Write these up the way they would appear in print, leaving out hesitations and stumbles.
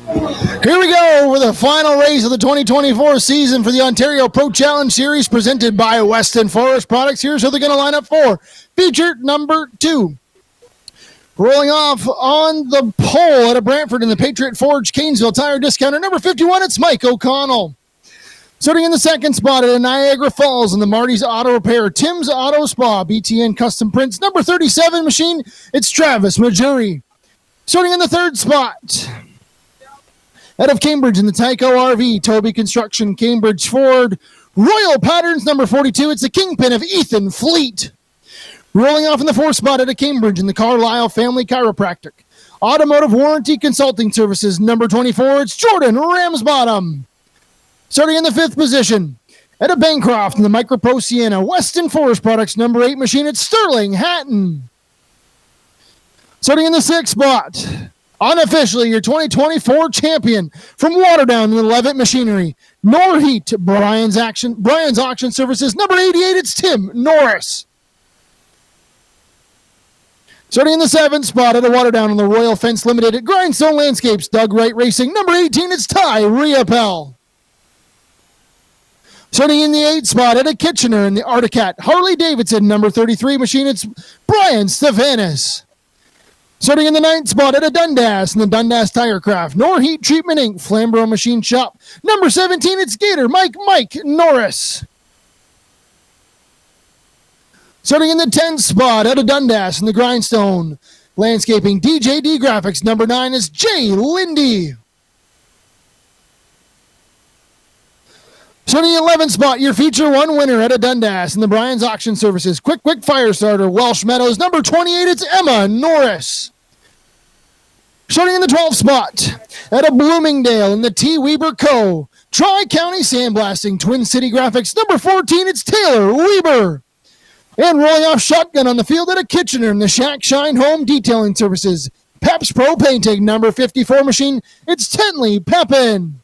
Here we go with the final race of the 2024 season for the Ontario Pro Challenge Series presented by Weston Forest Products. Here's who they're going to line up for. Feature number 2. Rolling off on the pole out of Brantford in the Patriot Forge Canesville Tire Discounter. Number 51, it's Mike O'Connell. Starting in the second spot at Niagara Falls in the Marty's Auto Repair, Tim's Auto Spa, BTN Custom Prints. Number 37 machine, it's Travis Majuri. Starting in the third spot, out of Cambridge in the Tyco RV, Toby Construction, Cambridge Ford, Royal Patterns, number 42, it's the Kingpin of Ethan Fleet. Rolling off in the fourth spot out of Cambridge in the Carlisle Family Chiropractic, Automotive Warranty Consulting Services, number 24, it's Jordan Ramsbottom. Starting in the fifth position, out of Bancroft in the Micro Pro Sienna, Weston Forest Products, number 8 machine, it's Sterling Hattin. Starting in the sixth spot, unofficially your 2024 champion from Waterdown in the Levitt Machinery, Norheat, Brian's Auction Services, number 88, it's Tim Norris. Starting in the seventh spot at a Waterdown in the Royal Fence Limited at Grindstone Landscapes, Doug Wright Racing, number 18, it's Ty Riopelle. Starting in the eighth spot at a Kitchener in the Articat, Harley Davidson, number 33 machine, it's Brian Stefanis. Starting in the ninth spot at a Dundas in the Dundas Tirecraft, Norheat Treatment Inc., Flamboro Machine Shop, number 17, it's Gator Mike Norris. Starting in the 10th spot at a Dundas in the Grindstone Landscaping, DJD Graphics, number 9 is Jay Lindy. Starting in the 11th spot, your feature one winner at a Dundas in the Brian's Auction Services, Quick Fire Starter, Welsh Meadows, number 28, it's Emma Norris. Starting in the 12th spot, at a Bloomingdale in the T. Weber Co., Tri-County Sandblasting, Twin City Graphics, number 14, it's Taylor Weber. And rolling off shotgun on the field at a Kitchener in the Shack Shine Home Detailing Services, Peps Pro Painting, number 54 machine, it's Tenley Pepin.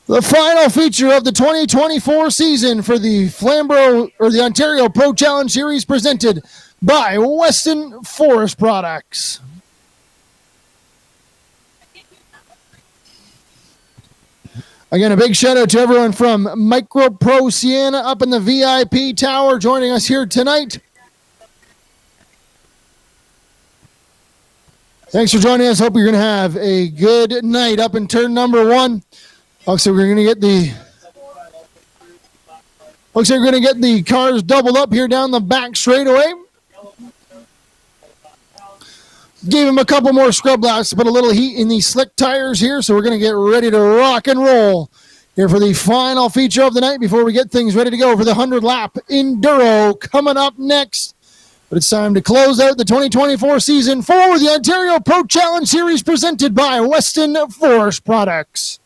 The final feature of the 2024 season for the the Ontario Pro Challenge Series presented by Weston Forest Products. Again, a big shout out to everyone from Micro Pro Sienna up in the VIP Tower joining us here tonight. Thanks for joining us. Hope you're going to have a good night up in turn number 1. Looks like we're going to get the cars doubled up here down the back straightaway. Gave him a couple more scrub laps to put a little heat in these slick tires here, so we're going to get ready to rock and roll here for the final feature of the night before we get things ready to go for the 100-lap Enduro coming up next. But it's time to close out the 2024 season for the Ontario Pro Challenge Series presented by Weston Forest Products.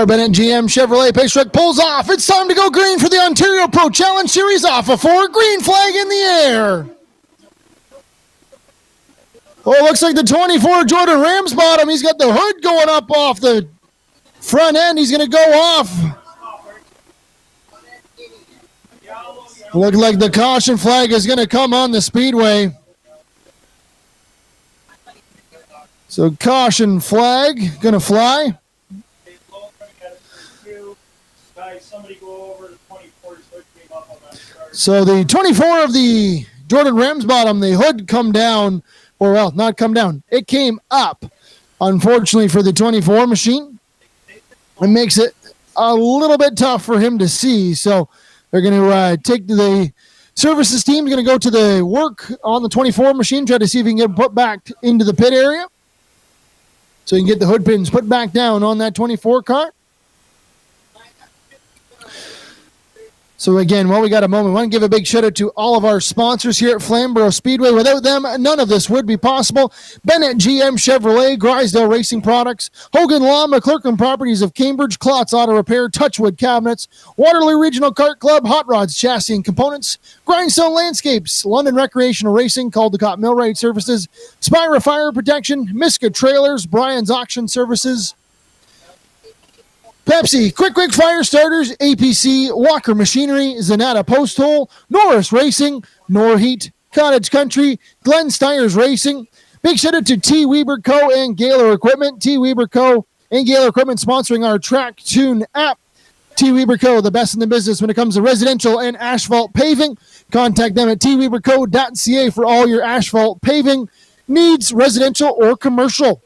Bennett GM Chevrolet pace truck pulls off. It's time to go green for the Ontario Pro Challenge Series off of 4. Green flag in the air. Oh, it looks like the 24 Jordan Ramsbottom. He's got the hood going up off the front end. He's going to go off. Look like the caution flag is going to come on the speedway. So caution flag going to fly. So the 24 of the Jordan Ramsbottom, the hood come down, or well, not come down. It came up, unfortunately, for the 24 machine. It makes it a little bit tough for him to see. So they're going to take the services team, going to go to the work on the 24 machine, try to see if he can get put back into the pit area. So you can get the hood pins put back down on that 24 car. So again, while we got a moment, I want to give a big shout out to all of our sponsors here at Flamboro Speedway. Without them, none of this would be possible. Bennett GM Chevrolet, Grisdale Racing Products, Hogan Law, McClurkin Properties of Cambridge, Klotz Auto Repair, Touchwood Cabinets, Waterloo Regional Kart Club, Hot Rods Chassis and Components, Grindstone Landscapes, London Recreational Racing, Caldecott Millwright Services, Spira Fire Protection, Miska Trailers, Brian's Auction Services, Pepsi, Quick Fire Starters, APC, Walker Machinery, Zanata Post Hole, Norris Racing, Norheat, Cottage Country, Glenn Steyer's Racing. Big shout out to T. Weber Co. and Gaylor Equipment. T. Weber Co. and Gaylor Equipment sponsoring our Track Tune app. T. Weber Co., the best in the business when it comes to residential and asphalt paving. Contact them at tweberco.ca for all your asphalt paving needs, residential or commercial.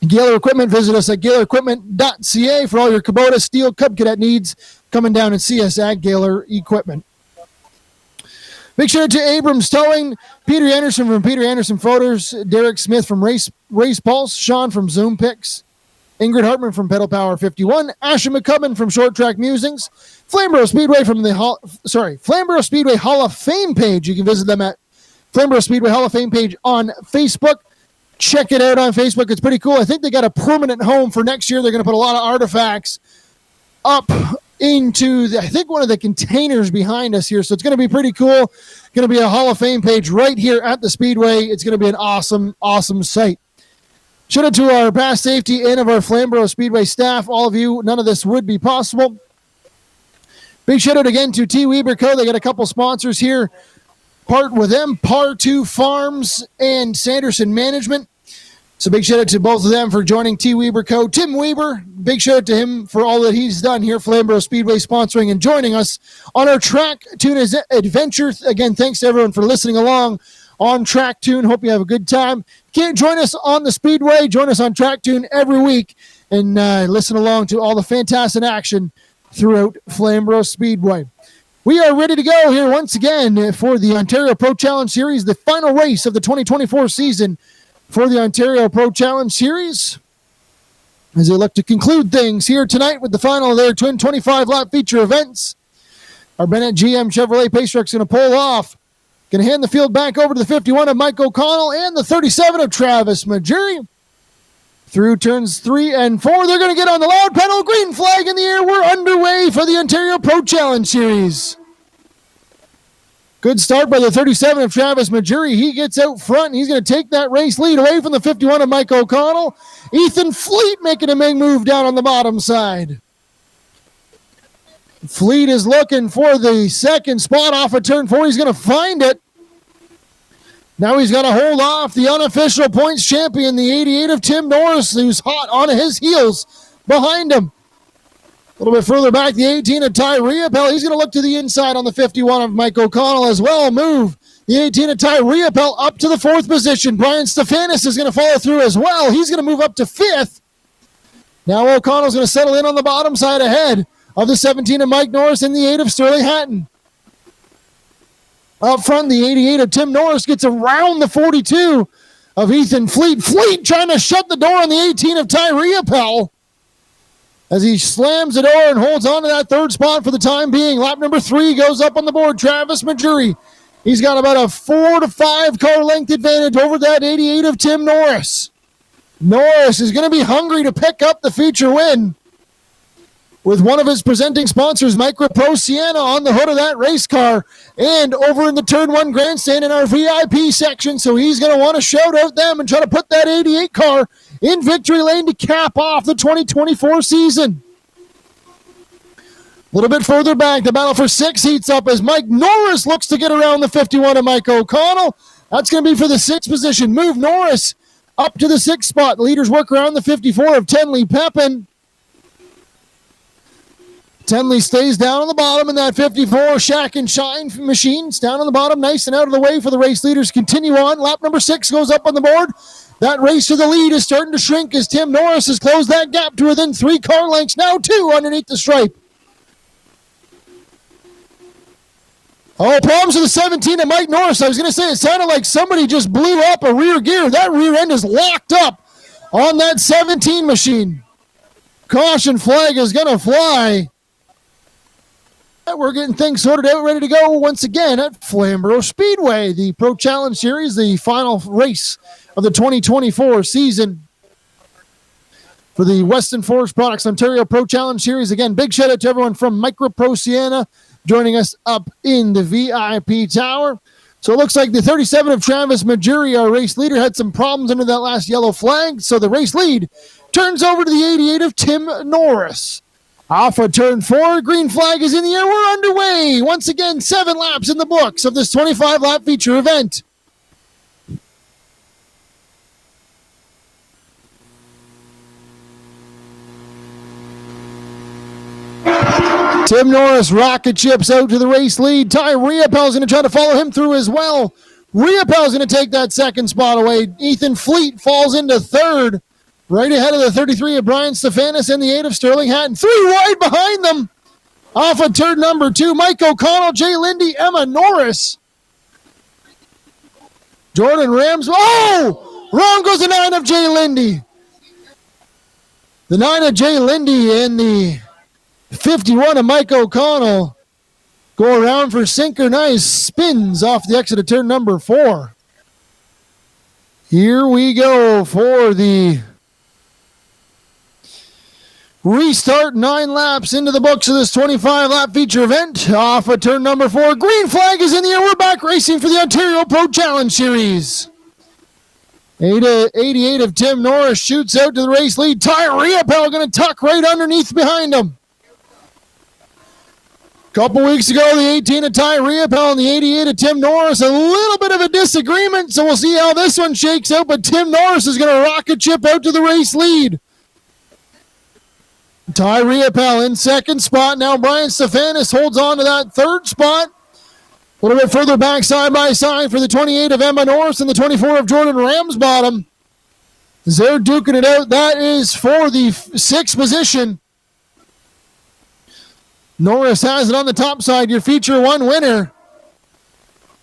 Gaylor Equipment, visit us at gaylorequipment.ca for all your Kubota Steel Cub Cadet needs. Coming down and see us at Gaylor Equipment. Big shout out to Abrams Towing, Peter Anderson from Peter Anderson Photos, Derek Smith from Race Pulse, Sean from Zoom Picks, Ingrid Hartman from Pedal Power 51, Ashley McCubbin from Short Track Musings, Flamboro Speedway from the Flamboro Speedway Hall of Fame page. You can visit them at Flamboro Speedway Hall of Fame page on Facebook. Check it out on Facebook. It's pretty cool. I think they got a permanent home for next year. They're going to put a lot of artifacts up into, I think, one of the containers behind us here. So it's going to be pretty cool. Going to be a Hall of Fame page right here at the Speedway. It's going to be an awesome, awesome site. Shout out to our past safety and of our Flamboro Speedway staff. All of you, none of this would be possible. Big shout out again to T. Weber Co. They got a couple sponsors here. Part with them, Par 2 Farms and Sanderson Management. So big shout out to both of them for joining T. Weber Co. Tim Weber, big shout out to him for all that he's done here, Flamboro Speedway sponsoring and joining us on our Track Tune adventure. Again, thanks to everyone for listening along on Track Tune. Hope you have a good time. Can't join us on the Speedway, join us on Track Tune every week and listen along to all the fantastic action throughout Flamboro Speedway. We are ready to go here once again for the Ontario Pro Challenge Series, the final race of the 2024 season for the Ontario Pro Challenge Series, as they look to conclude things here tonight with the final of their twin 25-lap feature events. Our Bennett GM Chevrolet pace truck's going to pull off. Going to hand the field back over to the 51 of Mike O'Connell and the 37 of Travis Majuri. Through turns 3 and 4, they're going to get on the loud pedal. Green flag in the air. We're underway for the Ontario Pro Challenge Series. Good start by the 37 of Travis Majuri. He gets out front, and he's going to take that race lead away from the 51 of Mike O'Connell. Ethan Fleet making a big move down on the bottom side. Fleet is looking for the second spot off of turn 4. He's going to find it. Now he's got to hold off the unofficial points champion, the 88 of Tim Norris, who's hot on his heels behind him. A little bit further back, the 18 of Ty Riopelle. He's going to look to the inside on the 51 of Mike O'Connell as well. Move the 18 of Ty Riopelle up to the 4th position. Brian Stefanis is going to follow through as well. He's going to move up to 5th. Now O'Connell's going to settle in on the bottom side ahead of the 17 of Mike Norris and the 8 of Sterling Hattin. Up front, the 88 of Tim Norris gets around the 42 of Ethan Fleet. Fleet trying to shut the door on the 18 of Ty Riopelle as he slams the door and holds on to that 3rd spot for the time being. Lap number 3 goes up on the board. Travis Majuri. He's got about a 4 to 5 car length advantage over that 88 of Tim Norris. Norris is going to be hungry to pick up the feature win with one of his presenting sponsors, Micro Pro Sienna, on the hood of that race car and over in the Turn 1 grandstand in our VIP section. So he's going to want to shout out them and try to put that 88 car in victory lane to cap off the 2024 season. A little bit further back, the battle for 6 heats up as Mike Norris looks to get around the 51 of Mike O'Connell. That's going to be for the 6th position. Move Norris up to the 6th spot. The leaders work around the 54 of Tenley Pepin. Tenley stays down on the bottom in that 54 Shack and Shine machine. It's down on the bottom, nice and out of the way for the race leaders. Continue on. Lap number 6 goes up on the board. That race to the lead is starting to shrink as Tim Norris has closed that gap to within 3 car lengths. Now 2 underneath the stripe. Oh, problems with the 17 of Mike Norris. I was going to say it sounded like somebody just blew up a rear gear. That rear end is locked up on that 17 machine. Caution flag is going to fly. We're getting things sorted out, ready to go once again at Flamboro Speedway, the Pro Challenge Series, the final race of the 2024 season for the Weston Forest Products Ontario Pro Challenge Series. Again, big shout out to everyone from Micro Pro Sienna joining us up in the VIP Tower. So it looks like the 37 of Travis Majuri, our race leader, had some problems under that last yellow flag. So the race lead turns over to the 88 of Tim Norris. Off of turn 4, green flag is in the air. We're underway. Once again, 7 laps in the books of this 25-lap feature event. Tim Norris rocket chips out to the race lead. Ty Riopelle is going to try to follow him through as well. Riopelle is going to take that second spot away. Ethan Fleet falls into third. Right ahead of the 33 of Brian Stefanis and the 8 of Sterling Hattin. 3 wide behind them. Off of turn number 2, Mike O'Connell, Jay Lindy, Emma Norris. Jordan Rams. Oh! Wrong goes the 9 of Jay Lindy. The 9 of Jay Lindy and the 51 of Mike O'Connell go around for synchronized spins off the exit of turn number 4. Here we go for the restart. 9 laps into the books of this 25-lap feature event. Off of turn number 4. Green flag is in the air. We're back racing for the Ontario Pro Challenge Series. 88 of Tim Norris shoots out to the race lead. Ty Riopelle going to tuck right underneath behind him. Couple weeks ago, the 18 of Ty Riopelle and the 88 of Tim Norris. A little bit of a disagreement, so we'll see how this one shakes out. But Tim Norris is going to rocket ship out to the race lead. Ty Riopelle in second spot. Now Brian Stefanis holds on to that third spot. A little bit further back side by side for the 28 of Emma Norris and the 24 of Jordan Ramsbottom. As they're duking it out, that is for the 6th position. Norris has it on the top side, your feature 1 winner.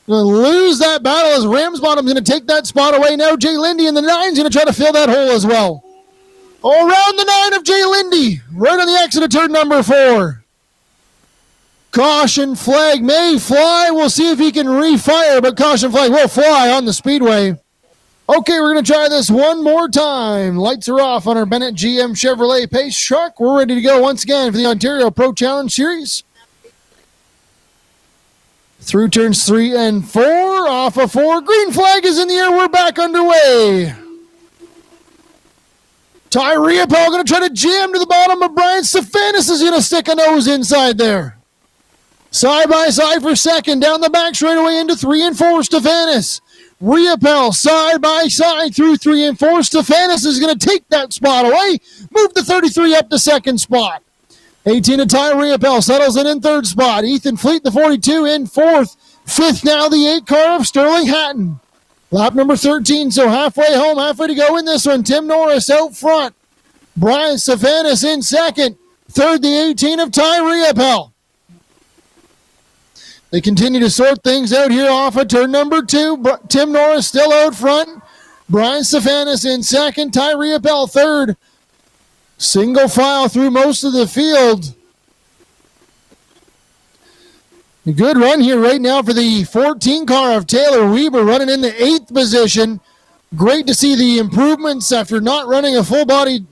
Going to lose that battle as Ramsbottom's going to take that spot away. Now Jay Lindy in the 9's going to try to fill that hole as well. Around the 9 of Jay Lindy, right on the exit of turn number 4. Caution flag may fly. We'll see if he can refire, but caution flag will fly on the speedway. Okay, we're going to try this one more time. Lights are off on our Bennett GM Chevrolet Pace truck. We're ready to go once again for the Ontario Pro Challenge Series. Through turns 3 and 4, off of 4. Green flag is in the air. We're back underway. Ty Riopelle going to try to jam to the bottom of Brian Stefanis is going to stick a nose inside there. Side by side for second. Down the back straightaway into 3 and 4. Stefanis. Riopelle side by side through 3 and 4. Stefanis is going to take that spot away. Move the 33 up to second spot. 18 of Ty Riopelle settles it in third spot. Ethan Fleet, the 42, in fourth. Fifth now, the 8 car of Sterling Hattin. Lap number 13, so halfway home, halfway to go in this one. Tim Norris out front. Brian Stefanis in second. Third, the 18 of Ty Riopelle. They continue to sort things out here off of turn number 2. Tim Norris still out front. Brian Stefanis in second. Ty Riopelle third. Single file through most of the field. A good run here right now for the 14 car of Taylor Weber, running in the 8th position. Great to see the improvements after not running a full-bodied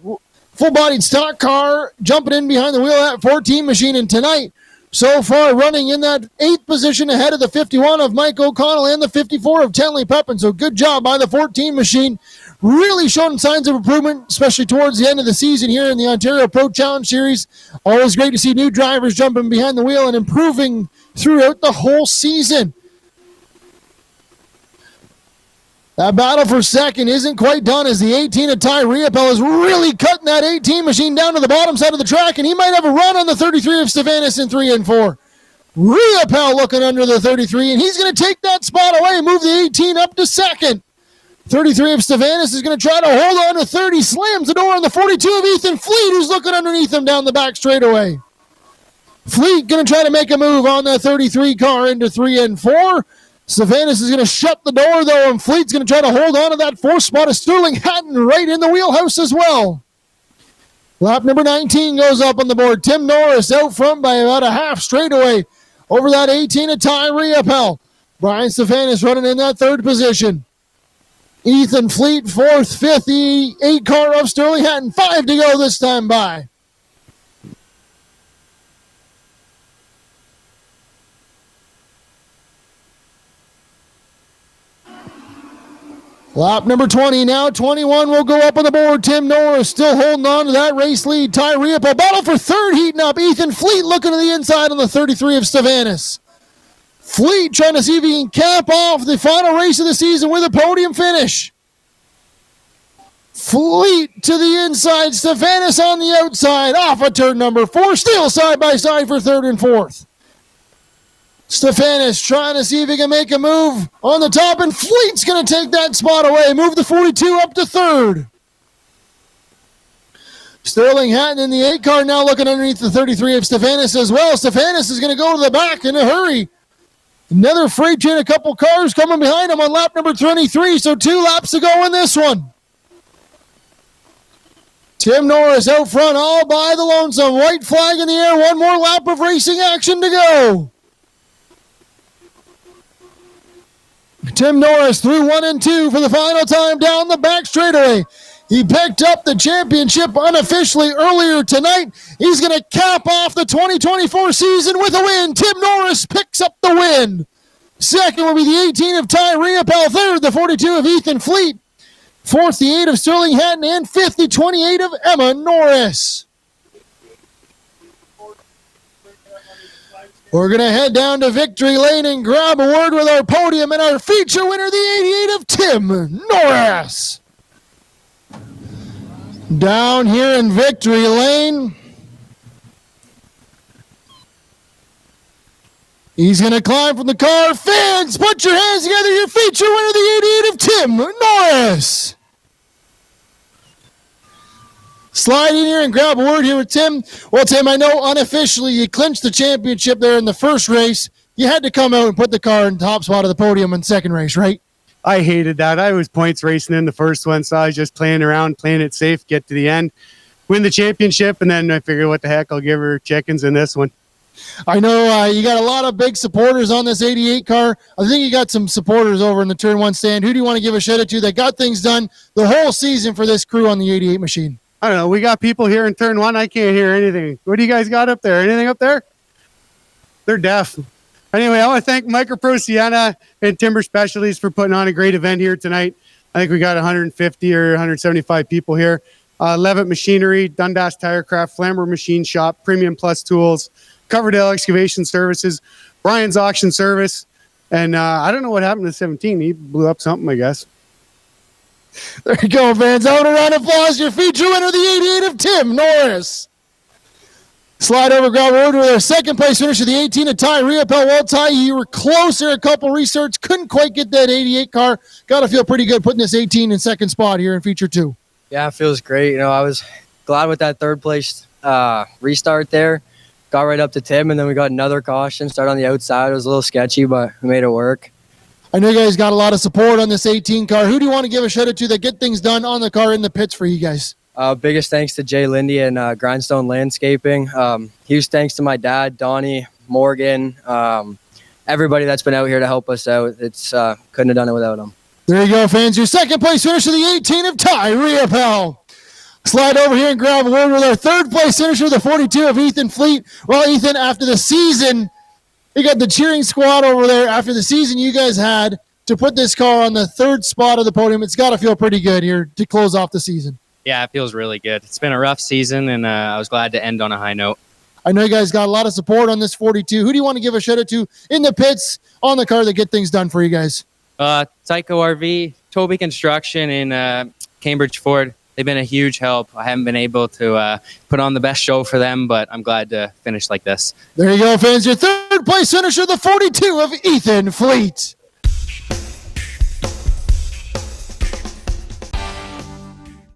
stock car, jumping in behind the wheel of that 14 machine. And tonight, so far, running in that 8th position ahead of the 51 of Mike O'Connell and the 54 of Tenley Pepin. So good job by the 14 machine. Really showing signs of improvement, especially towards the end of the season here in the Ontario Pro Challenge Series. Always great to see new drivers jumping behind the wheel and improving throughout the whole season. That battle for second isn't quite done as the 18 of Ty Riopelle is really cutting that 18 machine down to the bottom side of the track, and he might have a run on the 33 of Stefanis in 3 and 4. Riopelle looking under the 33, and he's going to take that spot away, move the 18 up to second. 33 of Stefanis is going to try to hold on to 30, slams the door on the 42 of Ethan Fleet, who's looking underneath him down the back straightaway. Fleet going to try to make a move on that 33 car into 3 and 4. Stefanis is going to shut the door, though, and Fleet's going to try to hold on to that 4th spot of Sterling Hattin right in the wheelhouse as well. Lap number 19 goes up on the board. Tim Norris out front by about a half straightaway over that 18 of Ty Riopelle. Brian Stefanis running in that third position. Ethan Fleet fourth, fifth, the 8 car of Sterling Hattin. 5 to go this time by. Lap number 20 now. 21 will go up on the board. Tim Norris still holding on to that race lead. Ty Riopelle battle for third, heating up. Ethan Fleet looking to the inside on the 33 of Stefanis. Fleet trying to see if he can cap off the final race of the season with a podium finish. Fleet to the inside. Stefanis on the outside. Off of turn number 4. Still side by side for third and fourth. Stefanis trying to see if he can make a move on the top, and Fleet's going to take that spot away. Move the 42 up to third. Sterling Hattin in the 8 car now looking underneath the 33 of Stefanis as well. Stefanis is going to go to the back in a hurry. Another freight train, a couple cars coming behind him on lap number 23, so 2 laps to go in this one. Tim Norris out front all by the lonesome. White flag in the air. One more lap of racing action to go. Tim Norris through 1 and 2 for the final time down the back straightaway. He picked up the championship unofficially earlier tonight. He's going to cap off the 2024 season with a win. Tim Norris picks up the win. Second will be the 18 of Ty Riopelle. Third, the 42 of Ethan Fleet. Fourth, the 8 of Sterling Hattin. And fifth, the 28 of Emma Norris. We're going to head down to Victory Lane and grab a word with our podium and our feature winner, the 88 of Tim Norris. Down here in Victory Lane. He's going to climb from the car. Fans, put your hands together. Your feature winner, the 88 of Tim Norris. Slide in here and grab a word here with Tim. Well, Tim, I know unofficially you clinched the championship there in the first race. You had to come out and put the car in top spot of the podium in the second race, right? I hated that. I was points racing in the first one, so I was just playing around, playing it safe, get to the end, win the championship, and then I figured, what the heck, I'll give her chickens in this one. I know you got a lot of big supporters on this 88 car. I think you got some supporters over in the Turn 1 stand. Who do you want to give a shout out to that got things done the whole season for this crew on the 88 machine? I don't know. We got people here in Turn 1. I can't hear anything. What do you guys got up there? Anything up there? They're deaf. Anyway, I want to thank Micropro Sienna and Timber Specialties for putting on a great event here tonight. I think we got 150 or 175 people here. Levitt Machinery, Dundas Tirecraft, Flamboro Machine Shop, Premium Plus Tools, Coverdale Excavation Services, Brian's Auction Service, and I don't know what happened to 17. He blew up something, I guess. There you go, fans. Out a round of applause. Your feature winner, the 88 of Tim Norris. Slide over, grab a word with our second place finisher, the 18 of Ty Riopelle. Well, Ty, you were closer. A couple restarts. Couldn't quite get that 88 car. Got to feel pretty good putting this 18 in second spot here in feature 2. Yeah, it feels great. You know, I was glad with that third place restart there. Got right up to Tim, and then we got another caution. Started on the outside. It was a little sketchy, but we made it work. I know you guys got a lot of support on this 18 car. Who do you want to give a shout out to that get things done on the car in the pits for you guys? Biggest thanks to Jay Lindy and Grindstone Landscaping. Huge thanks to my dad, Donnie, Morgan, everybody that's been out here to help us out. It's couldn't have done it without them. There you go, fans. Your second place finisher, the 18 of Ty Riopelle. Slide over here and grab a word with our third place finisher, the 42 of Ethan Fleet. Well, Ethan, after the season, you got the cheering squad over there. After the season you guys had to put this car on the third spot of the podium, it's got to feel pretty good here to close off the season. Yeah, it feels really good. It's been a rough season, and I was glad to end on a high note. I know you guys got a lot of support on this 42. Who do you want to give a shout out to in the pits on the car that get things done for you guys? Tyco RV, Toby Construction, and Cambridge Ford. They've been a huge help. I haven't been able to put on the best show for them, but I'm glad to finish like this. There you go, fans. Your third place finisher, the 42 of Ethan Fleet.